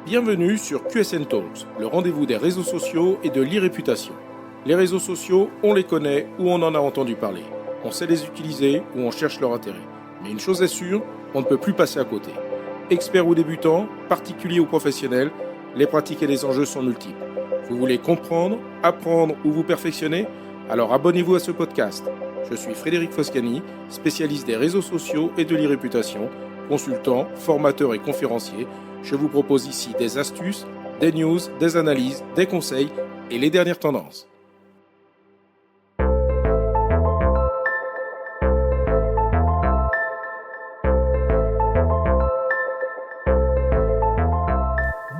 Bienvenue sur QSN Talks, le rendez-vous des réseaux sociaux et de l'e-réputation. Les réseaux sociaux, on les connaît ou on en a entendu parler. On sait les utiliser ou on cherche leur intérêt. Mais une chose est sûre, on ne peut plus passer à côté. Experts ou débutants, particuliers ou professionnels, les pratiques et les enjeux sont multiples. Vous voulez comprendre, apprendre ou vous perfectionner? Alors abonnez-vous à ce podcast. Je suis Frédéric Foscani, spécialiste des réseaux sociaux et de l'e-réputation, consultant, formateur et conférencier. Je vous propose ici des astuces, des news, des analyses, des conseils et les dernières tendances.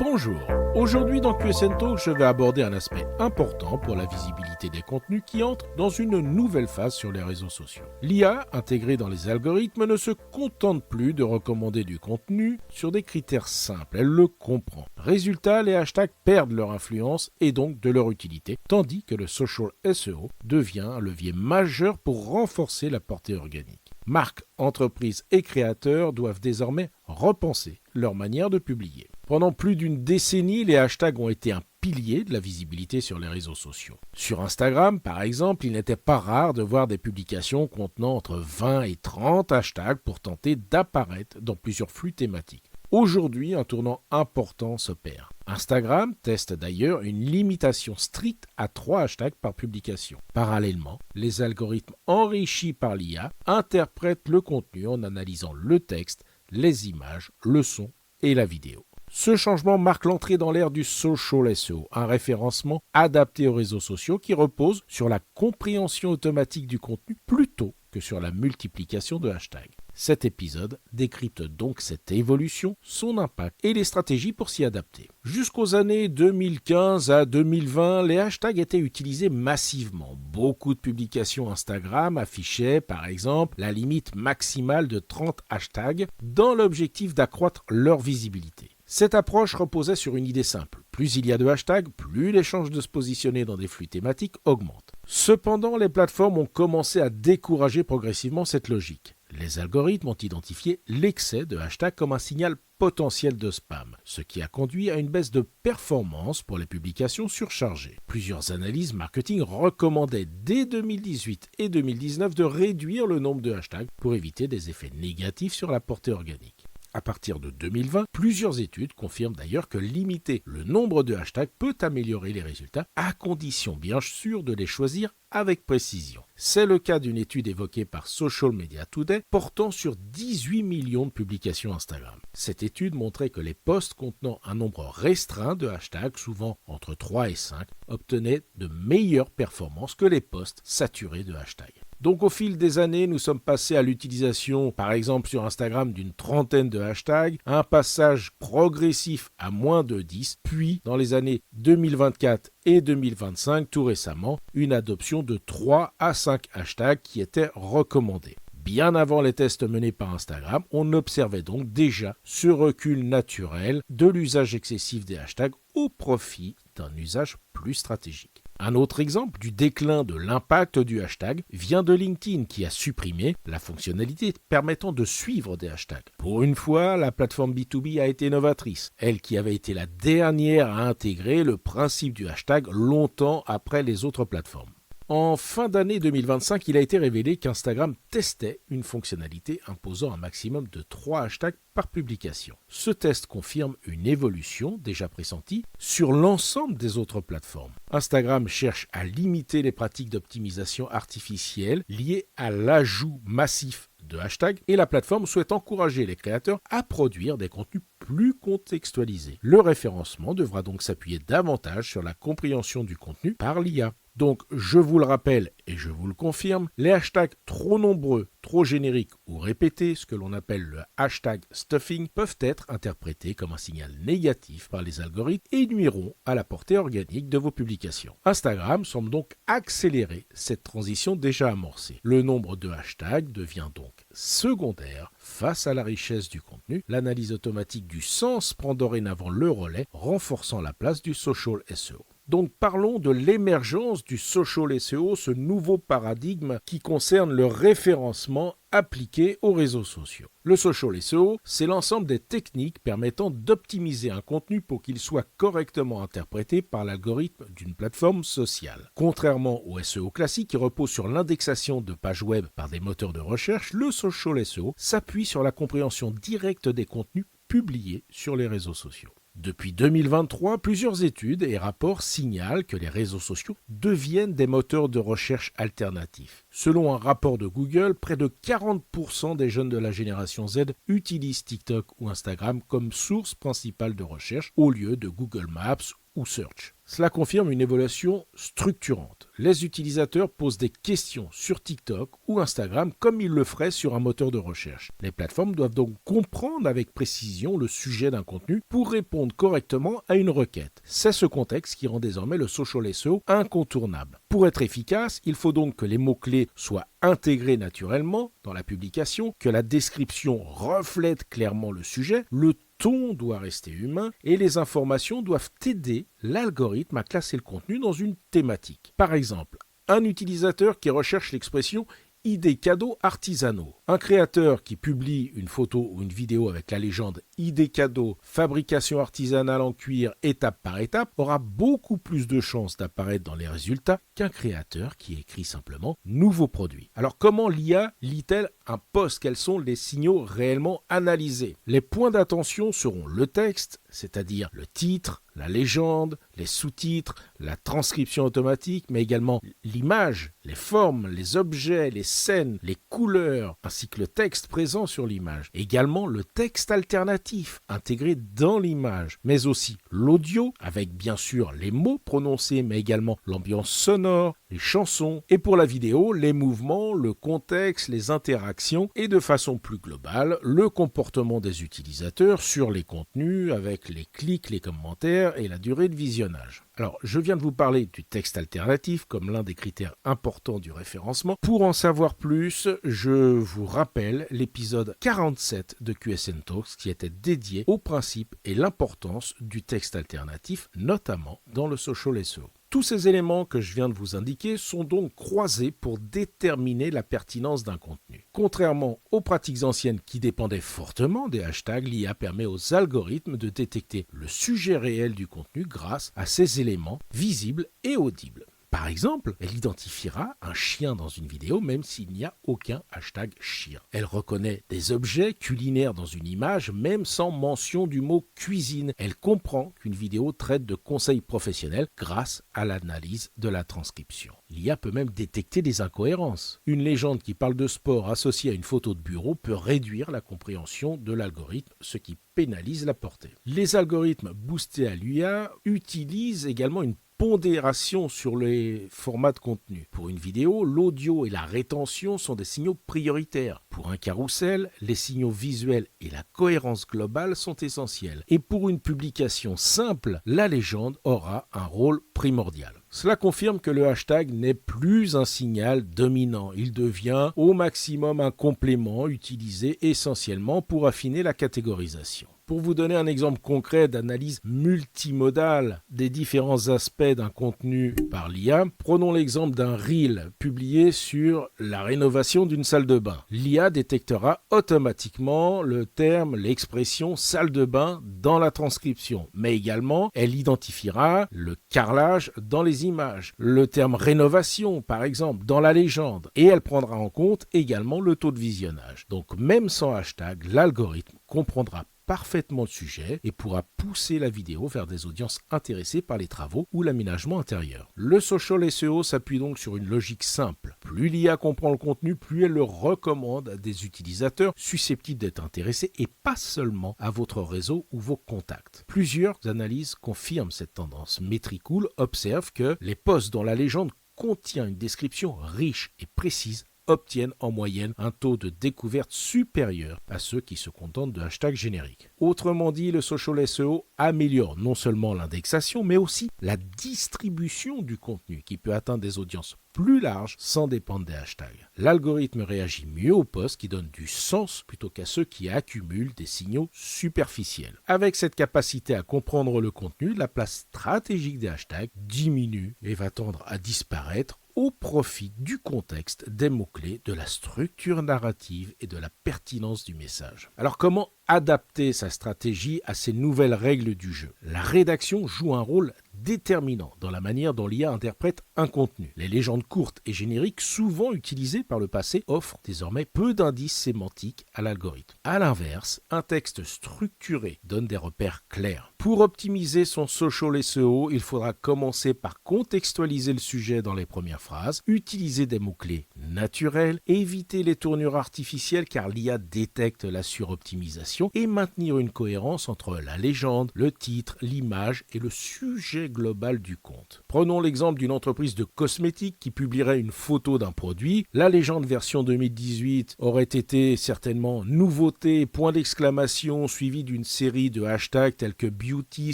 Bonjour, aujourd'hui dans QSN Talk, je vais aborder un aspect important pour la visibilité des contenus qui entrent dans une nouvelle phase sur les réseaux sociaux. L'IA, intégrée dans les algorithmes, ne se contente plus de recommander du contenu sur des critères simples, elle le comprend. Résultat, les hashtags perdent leur influence et donc de leur utilité, tandis que le social SEO devient un levier majeur pour renforcer la portée organique. Marques, entreprises et créateurs doivent désormais repenser leur manière de publier. Pendant plus d'une décennie, les hashtags ont été un pilier de la visibilité sur les réseaux sociaux. Sur Instagram, par exemple, il n'était pas rare de voir des publications contenant entre 20 et 30 hashtags pour tenter d'apparaître dans plusieurs flux thématiques. Aujourd'hui, un tournant important s'opère. Instagram teste d'ailleurs une limitation stricte à 3 hashtags par publication. Parallèlement, les algorithmes enrichis par l'IA interprètent le contenu en analysant le texte, les images, le son et la vidéo. Ce changement marque l'entrée dans l'ère du social SEO, un référencement adapté aux réseaux sociaux qui repose sur la compréhension automatique du contenu plutôt que sur la multiplication de hashtags. Cet épisode décrypte donc cette évolution, son impact et les stratégies pour s'y adapter. Jusqu'aux années 2015 à 2020, les hashtags étaient utilisés massivement. Beaucoup de publications Instagram affichaient, par exemple, la limite maximale de 30 hashtags dans l'objectif d'accroître leur visibilité. Cette approche reposait sur une idée simple. Plus il y a de hashtags, plus les chances de se positionner dans des flux thématiques augmentent. Cependant, les plateformes ont commencé à décourager progressivement cette logique. Les algorithmes ont identifié l'excès de hashtags comme un signal potentiel de spam, ce qui a conduit à une baisse de performance pour les publications surchargées. Plusieurs analyses marketing recommandaient dès 2018 et 2019 de réduire le nombre de hashtags pour éviter des effets négatifs sur la portée organique. À partir de 2020, plusieurs études confirment d'ailleurs que limiter le nombre de hashtags peut améliorer les résultats, à condition bien sûr de les choisir avec précision. C'est le cas d'une étude évoquée par Social Media Today portant sur 18 millions de publications Instagram. Cette étude montrait que les posts contenant un nombre restreint de hashtags, souvent entre 3 et 5, obtenaient de meilleures performances que les posts saturés de hashtags. Donc au fil des années, nous sommes passés à l'utilisation, par exemple sur Instagram, d'une trentaine de hashtags, à un passage progressif à moins de 10, puis dans les années 2024 et 2025, tout récemment, une adoption de 3 à 5 hashtags qui étaient recommandés. Bien avant les tests menés par Instagram, on observait donc déjà ce recul naturel de l'usage excessif des hashtags au profit d'un usage plus stratégique. Un autre exemple du déclin de l'impact du hashtag vient de LinkedIn qui a supprimé la fonctionnalité permettant de suivre des hashtags. Pour une fois, la plateforme B2B a été novatrice, elle qui avait été la dernière à intégrer le principe du hashtag longtemps après les autres plateformes. En fin d'année 2025, il a été révélé qu'Instagram testait une fonctionnalité imposant un maximum de 3 hashtags par publication. Ce test confirme une évolution déjà pressentie sur l'ensemble des autres plateformes. Instagram cherche à limiter les pratiques d'optimisation artificielle liées à l'ajout massif de hashtags et la plateforme souhaite encourager les créateurs à produire des contenus plus contextualisés. Le référencement devra donc s'appuyer davantage sur la compréhension du contenu par l'IA. Donc, je vous le rappelle et je vous le confirme, les hashtags trop nombreux, trop génériques ou répétés, ce que l'on appelle le hashtag stuffing, peuvent être interprétés comme un signal négatif par les algorithmes et nuiront à la portée organique de vos publications. Instagram semble donc accélérer cette transition déjà amorcée. Le nombre de hashtags devient donc secondaire face à la richesse du contenu. L'analyse automatique du sens prend dorénavant le relais, renforçant la place du social SEO. Donc parlons de l'émergence du social SEO, ce nouveau paradigme qui concerne le référencement appliquée aux réseaux sociaux. Le social SEO, c'est l'ensemble des techniques permettant d'optimiser un contenu pour qu'il soit correctement interprété par l'algorithme d'une plateforme sociale. Contrairement au SEO classique qui repose sur l'indexation de pages web par des moteurs de recherche, le social SEO s'appuie sur la compréhension directe des contenus publiés sur les réseaux sociaux. Depuis 2023, plusieurs études et rapports signalent que les réseaux sociaux deviennent des moteurs de recherche alternatifs. Selon un rapport de Google, près de 40% des jeunes de la génération Z utilisent TikTok ou Instagram comme source principale de recherche au lieu de Google Maps ou Search. Cela confirme une évolution structurante. Les utilisateurs posent des questions sur TikTok ou Instagram comme ils le feraient sur un moteur de recherche. Les plateformes doivent donc comprendre avec précision le sujet d'un contenu pour répondre correctement à une requête. C'est ce contexte qui rend désormais le social SEO incontournable. Pour être efficace, il faut donc que les mots-clés soient intégrés naturellement dans la publication, que la description reflète clairement le sujet, le ton doit rester humain et les informations doivent aider l'algorithme à classer le contenu dans une thématique. Par exemple, un utilisateur qui recherche l'expression idées cadeaux artisanaux. Un créateur qui publie une photo ou une vidéo avec la légende idées cadeaux, fabrication artisanale en cuir étape par étape aura beaucoup plus de chances d'apparaître dans les résultats qu'un créateur qui écrit simplement nouveau produit. Alors comment l'IA lit-elle un post? Quels sont les signaux réellement analysés? Les points d'attention seront le texte, c'est-à-dire le titre, la légende, les sous-titres, la transcription automatique, mais également l'image, les formes, les objets, les scènes, les couleurs, ainsi que le texte présent sur l'image. Également le texte alternatif intégré dans l'image, mais aussi l'audio, avec bien sûr les mots prononcés, mais également l'ambiance sonore, les chansons, et pour la vidéo, les mouvements, le contexte, les interactions, et de façon plus globale, le comportement des utilisateurs sur les contenus, avec les clics, les commentaires et la durée de visionnage. Alors, je viens de vous parler du texte alternatif comme l'un des critères importants du référencement. Pour en savoir plus, je vous rappelle l'épisode 47 de QSN Talks qui était dédié au principe et l'importance du texte alternatif, notamment dans le social SEO. Tous ces éléments que je viens de vous indiquer sont donc croisés pour déterminer la pertinence d'un contenu. Contrairement aux pratiques anciennes qui dépendaient fortement des hashtags, l'IA permet aux algorithmes de détecter le sujet réel du contenu grâce à ces éléments visibles et audibles. Par exemple, elle identifiera un chien dans une vidéo même s'il n'y a aucun hashtag chien. Elle reconnaît des objets culinaires dans une image même sans mention du mot cuisine. Elle comprend qu'une vidéo traite de conseils professionnels grâce à l'analyse de la transcription. L'IA peut même détecter des incohérences. Une légende qui parle de sport associée à une photo de bureau peut réduire la compréhension de l'algorithme, ce qui pénalise la portée. Les algorithmes boostés à l'IA utilisent également une pondération sur les formats de contenu. Pour une vidéo, l'audio et la rétention sont des signaux prioritaires. Pour un carrousel, les signaux visuels et la cohérence globale sont essentiels. Et pour une publication simple, la légende aura un rôle primordial. Cela confirme que le hashtag n'est plus un signal dominant. Il devient au maximum un complément utilisé essentiellement pour affiner la catégorisation. Pour vous donner un exemple concret d'analyse multimodale des différents aspects d'un contenu par l'IA, prenons l'exemple d'un reel publié sur la rénovation d'une salle de bain. L'IA détectera automatiquement le terme, l'expression salle de bain dans la transcription, mais également elle identifiera le carrelage dans les images, le terme rénovation par exemple dans la légende, et elle prendra en compte également le taux de visionnage. Donc même sans hashtag, l'algorithme comprendra parfaitement le sujet et pourra pousser la vidéo vers des audiences intéressées par les travaux ou l'aménagement intérieur. Le social SEO s'appuie donc sur une logique simple. Plus l'IA comprend le contenu, plus elle le recommande à des utilisateurs susceptibles d'être intéressés et pas seulement à votre réseau ou vos contacts. Plusieurs analyses confirment cette tendance. Metricool observe que les posts dont la légende contient une description riche et précise obtiennent en moyenne un taux de découverte supérieur à ceux qui se contentent de hashtags génériques. Autrement dit, le social SEO améliore non seulement l'indexation, mais aussi la distribution du contenu qui peut atteindre des audiences plus larges sans dépendre des hashtags. L'algorithme réagit mieux aux posts qui donnent du sens plutôt qu'à ceux qui accumulent des signaux superficiels. Avec cette capacité à comprendre le contenu, la place stratégique des hashtags diminue et va tendre à disparaître au profit du contexte, des mots-clés, de la structure narrative et de la pertinence du message. Alors comment adapter sa stratégie à ces nouvelles règles du jeu? La rédaction joue un rôle déterminant dans la manière dont l'IA interprète un contenu. Les légendes courtes et génériques, souvent utilisées par le passé, offrent désormais peu d'indices sémantiques à l'algorithme. A l'inverse, un texte structuré donne des repères clairs. Pour optimiser son social SEO, il faudra commencer par contextualiser le sujet dans les premières phrases, utiliser des mots-clés naturels, éviter les tournures artificielles car l'IA détecte la suroptimisation et maintenir une cohérence entre la légende, le titre, l'image et le sujet global du compte. Prenons l'exemple d'une entreprise de cosmétiques qui publierait une photo d'un produit. La légende version 2018 aurait été certainement nouveauté, point d'exclamation, suivi d'une série de hashtags tels que beauty,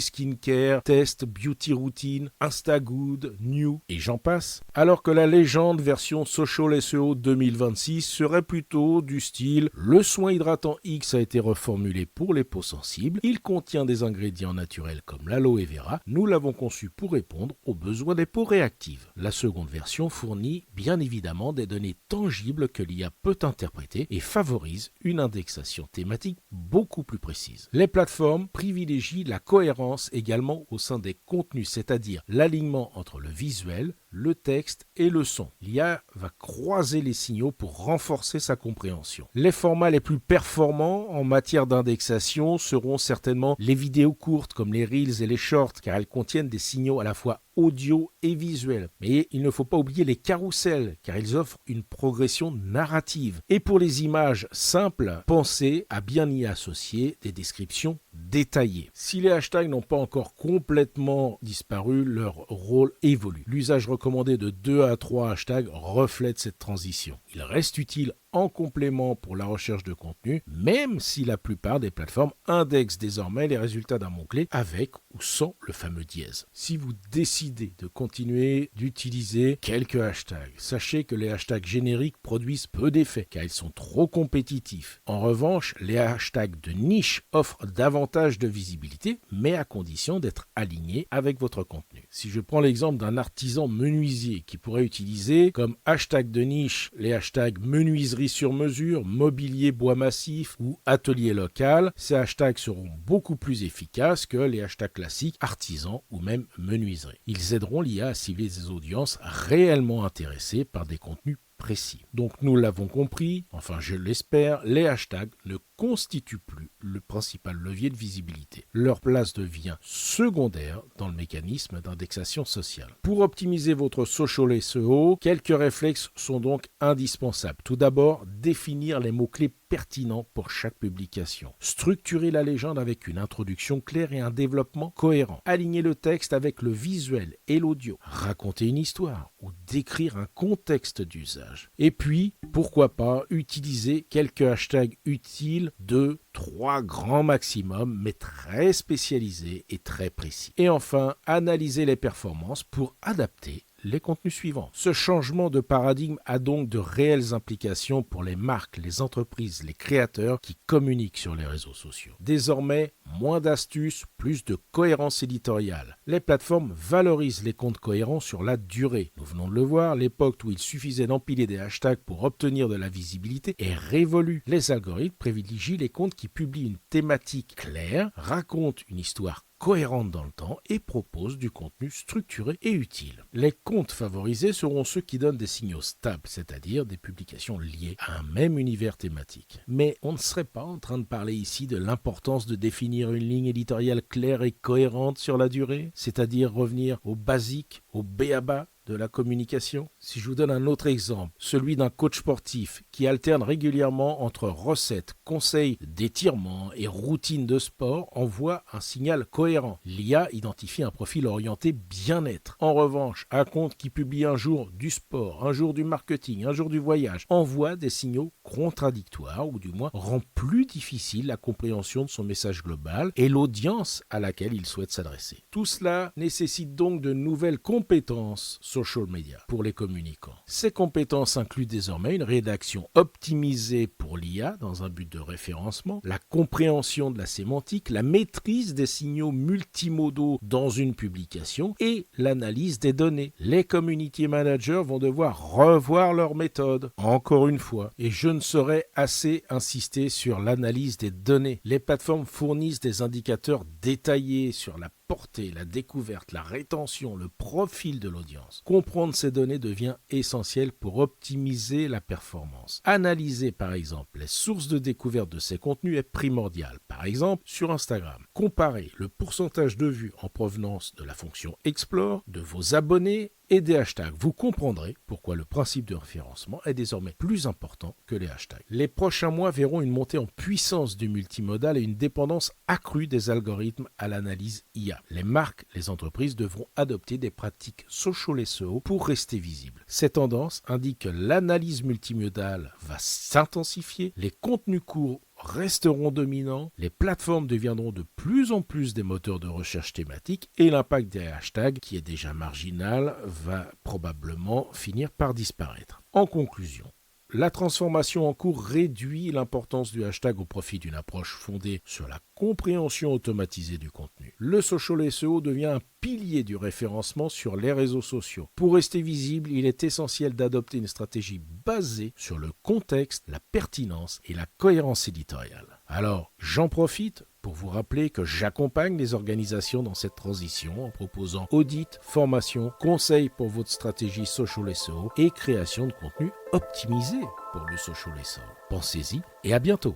skincare, test, beauty routine, instagood, new et j'en passe. Alors que la légende version social SEO 2026 serait plutôt du style le soin hydratant X a été reformulé pour les peaux sensibles, il contient des ingrédients naturels comme l'aloe vera, nous l'avons conçu pour répondre aux besoins des peaux réactives. La seconde version fournit bien évidemment des données tangibles que l'IA peut interpréter et favorise une indexation thématique beaucoup plus précise. Les plateformes privilégient la cohérence également au sein des contenus, c'est-à-dire l'alignement entre le visuel, le texte et le son. L'IA va croiser les signaux pour renforcer sa compréhension. Les formats les plus performants en matière d'indexation seront certainement les vidéos courtes comme les Reels et les Shorts car elles contiennent des signaux à la fois audio et visuel. Mais il ne faut pas oublier les carousels car ils offrent une progression narrative. Et pour les images simples, pensez à bien y associer des descriptions détaillées. Si les hashtags n'ont pas encore complètement disparu, leur rôle évolue. L'usage recommandé de 2 à 3 hashtags reflète cette transition. Il reste utile en complément pour la recherche de contenu, même si la plupart des plateformes indexent désormais les résultats d'un mot-clé avec ou sans le fameux dièse. Si vous décidez de continuer d'utiliser quelques hashtags, sachez que les hashtags génériques produisent peu d'effets car ils sont trop compétitifs. En revanche, les hashtags de niche offrent davantage de visibilité, mais à condition d'être alignés avec votre contenu. Si je prends l'exemple d'un artisan menuisier qui pourrait utiliser comme hashtag de niche les hashtags menuiserie sur mesure, mobilier bois massif ou atelier local, ces hashtags seront beaucoup plus efficaces que les hashtags classiques artisan ou même menuiserie. Ils aideront l'IA à cibler des audiences réellement intéressées par des contenus précis. Donc nous l'avons compris, enfin je l'espère, les hashtags ne constituent plus le principal levier de visibilité. Leur place devient secondaire dans le mécanisme d'indexation sociale. Pour optimiser votre social SEO, quelques réflexes sont donc indispensables. Tout d'abord, définir les mots-clés pertinents pour chaque publication. Structurer la légende avec une introduction claire et un développement cohérent. Aligner le texte avec le visuel et l'audio. Raconter une histoire ou décrire un contexte d'usage. Et puis, pourquoi pas utiliser quelques hashtags utiles, 2, 3 grands maximum, mais très spécialisés et très précis. Et enfin, analyser les performances pour adapter les contenus suivants. Ce changement de paradigme a donc de réelles implications pour les marques, les entreprises, les créateurs qui communiquent sur les réseaux sociaux. Désormais, moins d'astuces, plus de cohérence éditoriale. Les plateformes valorisent les comptes cohérents sur la durée. Nous venons de le voir, l'époque où il suffisait d'empiler des hashtags pour obtenir de la visibilité est révolue. Les algorithmes privilégient les comptes qui publient une thématique claire, racontent une histoire cohérente dans le temps et propose du contenu structuré et utile. Les comptes favorisés seront ceux qui donnent des signaux stables, c'est-à-dire des publications liées à un même univers thématique. Mais on ne serait pas en train de parler ici de l'importance de définir une ligne éditoriale claire et cohérente sur la durée, c'est-à-dire revenir au basique, au b.a.-ba de la communication. Si je vous donne un autre exemple, celui d'un coach sportif qui alterne régulièrement entre recettes, conseils d'étirement et routines de sport, envoie un signal cohérent. L'IA identifie un profil orienté bien-être. En revanche, un compte qui publie un jour du sport, un jour du marketing, un jour du voyage, envoie des signaux contradictoires ou du moins rend plus difficile la compréhension de son message global et l'audience à laquelle il souhaite s'adresser. Tout cela nécessite donc de nouvelles compétences social media pour les communicants. Ces compétences incluent désormais une rédaction optimisée pour l'IA dans un but de référencement, la compréhension de la sémantique, la maîtrise des signaux multimodaux dans une publication et l'analyse des données. Les community managers vont devoir revoir leur méthode, encore une fois, et je ne saurais assez insister sur l'analyse des données. Les plateformes fournissent des indicateurs détaillés sur la portée, la découverte, la rétention, le profil de l'audience. Comprendre ces données devient essentiel pour optimiser la performance. Analyser par exemple les sources de découverte de ces contenus est primordial. Par exemple, sur Instagram, comparer le pourcentage de vues en provenance de la fonction Explore, de vos abonnés et des hashtags. Vous comprendrez pourquoi le principe de référencement est désormais plus important que les hashtags. Les prochains mois verront une montée en puissance du multimodal et une dépendance accrue des algorithmes à l'analyse IA. Les marques, les entreprises devront adopter des pratiques social SEO pour rester visibles. Ces tendances indiquent que l'analyse multimodale va s'intensifier, les contenus courts resteront dominants, les plateformes deviendront de plus en plus des moteurs de recherche thématiques et l'impact des hashtags, qui est déjà marginal, va probablement finir par disparaître. En conclusion, la transformation en cours réduit l'importance du hashtag au profit d'une approche fondée sur la compréhension automatisée du contenu. Le social SEO devient un pilier du référencement sur les réseaux sociaux. Pour rester visible, il est essentiel d'adopter une stratégie basée sur le contexte, la pertinence et la cohérence éditoriale. Alors, j'en profite pour vous rappeler que j'accompagne les organisations dans cette transition en proposant audits, formations, conseils pour votre stratégie social SEO et création de contenu optimisé pour le social SEO. Pensez-y et à bientôt.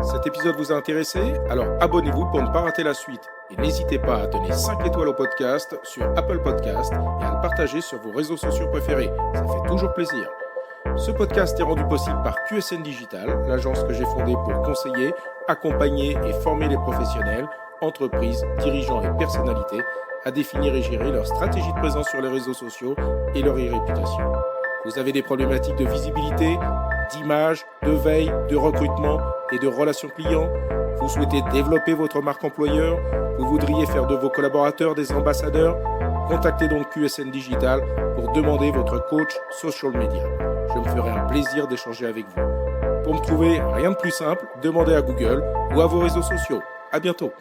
Cet épisode vous a intéressé? Alors abonnez-vous pour ne pas rater la suite. Et n'hésitez pas à donner 5 étoiles au podcast sur Apple Podcast et à le partager sur vos réseaux sociaux préférés. Ça fait toujours plaisir. Ce podcast est rendu possible par QSN Digital, l'agence que j'ai fondée pour conseiller, accompagner et former les professionnels, entreprises, dirigeants et personnalités à définir et gérer leur stratégie de présence sur les réseaux sociaux et leur e-réputation. Vous avez des problématiques de visibilité, d'image, de veille, de recrutement et de relations clients? Vous souhaitez développer votre marque employeur? Vous voudriez faire de vos collaborateurs des ambassadeurs? Contactez donc QSN Digital pour demander votre coach social media. Je me ferai un plaisir d'échanger avec vous. Pour me trouver, rien de plus simple, demandez à Google ou à vos réseaux sociaux. À bientôt.